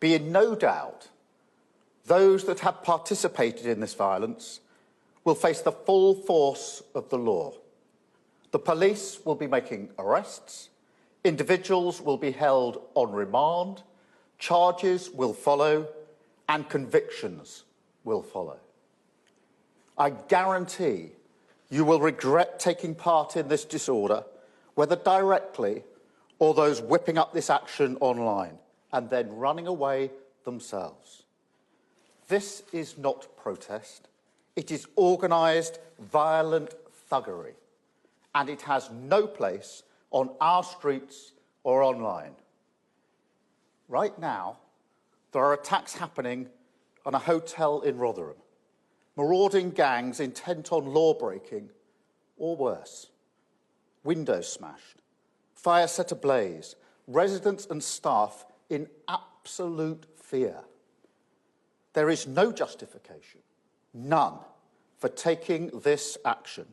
Be in no doubt, those that have participated in this violence will face the full force of the law. The police will be making arrests, individuals will be held on remand, charges will follow, and convictions will follow. I guarantee you will regret taking part in this disorder, whether directly or those whipping up this action online and then running away themselves. This is not protest. It is organised, violent thuggery, and it has no place on our streets or online. Right now, there are attacks happening on a hotel in Rotherham. Marauding gangs intent on law-breaking, or worse. Windows smashed, fire set ablaze, residents and staff in absolute fear. There is no justification, none, for taking this action,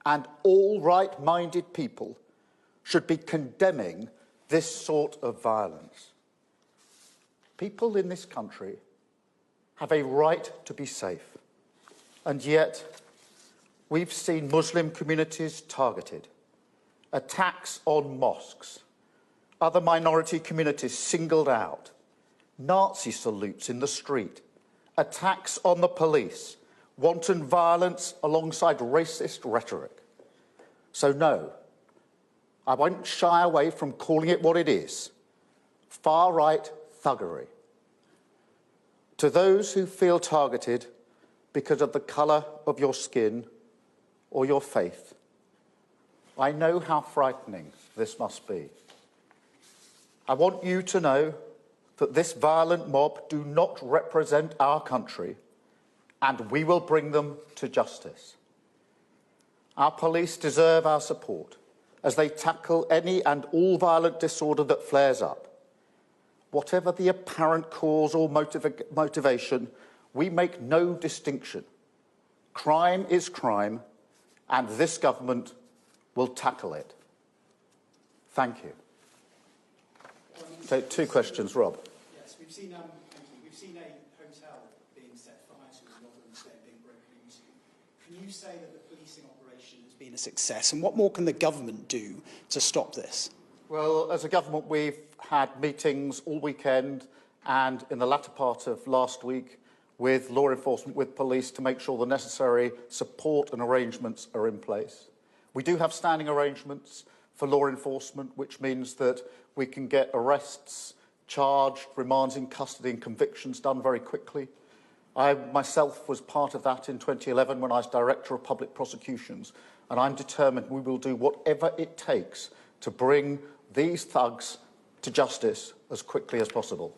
and all right-minded people should be condemning this sort of violence. People in this country have a right to be safe. And yet, we've seen Muslim communities targeted, attacks on mosques, other minority communities singled out, Nazi salutes in the street, attacks on the police, wanton violence alongside racist rhetoric. So no, I won't shy away from calling it what it is, far-right thuggery. To those who feel targeted because of the colour of your skin or your faith, I know how frightening this must be. I want you to know that this violent mob do not represent our country, and we will bring them to justice. Our police deserve our support as they tackle any and all violent disorder that flares up. Whatever the apparent cause or motivation, we make no distinction. Crime is crime, and this government will tackle it. Thank you. So, two questions, Rob. Yes, we've seen, thank you. We've seen a hotel being set fire to and Rotherham Estate being broken into. Can you say that the policing operation has been a success, and what more can the government do to stop this? Well, as a government, we've had meetings all weekend and in the latter part of last week with law enforcement, with police, to make sure the necessary support and arrangements are in place. We do have standing arrangements for law enforcement, which means that we can get arrests, charged, remands in custody and convictions done very quickly. I myself was part of that in 2011 when I was Director of Public Prosecutions, and I'm determined we will do whatever it takes to bring these thugs to justice as quickly as possible.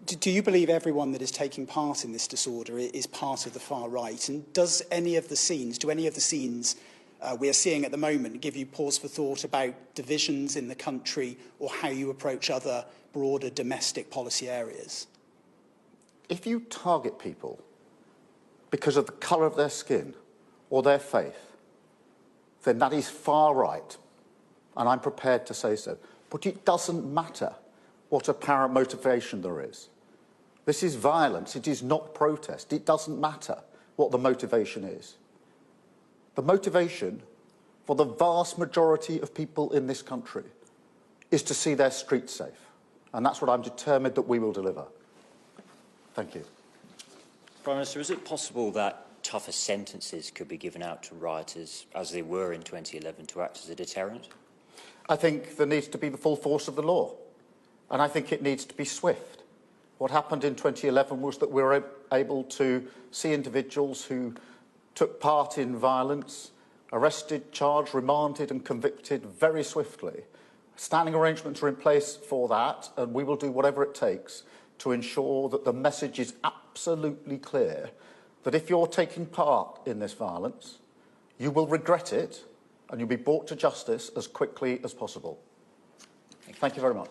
Do you believe everyone that is taking part in this disorder is part of the far right? And do any of the scenes we are seeing at the moment give you pause for thought about divisions in the country or how you approach other broader domestic policy areas? If you target people because of the colour of their skin or their faith, then that is far right, and I'm prepared to say so. But it doesn't matter what apparent motivation there is. This is violence, it is not protest. It doesn't matter what the motivation is. The motivation for the vast majority of people in this country is to see their streets safe. And that's what I'm determined that we will deliver. Thank you. Prime Minister, is it possible that tougher sentences could be given out to rioters, as they were in 2011, to act as a deterrent? I think there needs to be the full force of the law. And I think it needs to be swift. What happened in 2011 was that we were able to see individuals who took part in violence, arrested, charged, remanded and convicted very swiftly. Standing arrangements are in place for that, and we will do whatever it takes to ensure that the message is absolutely clear that if you're taking part in this violence, you will regret it and you'll be brought to justice as quickly as possible. Thank you very much.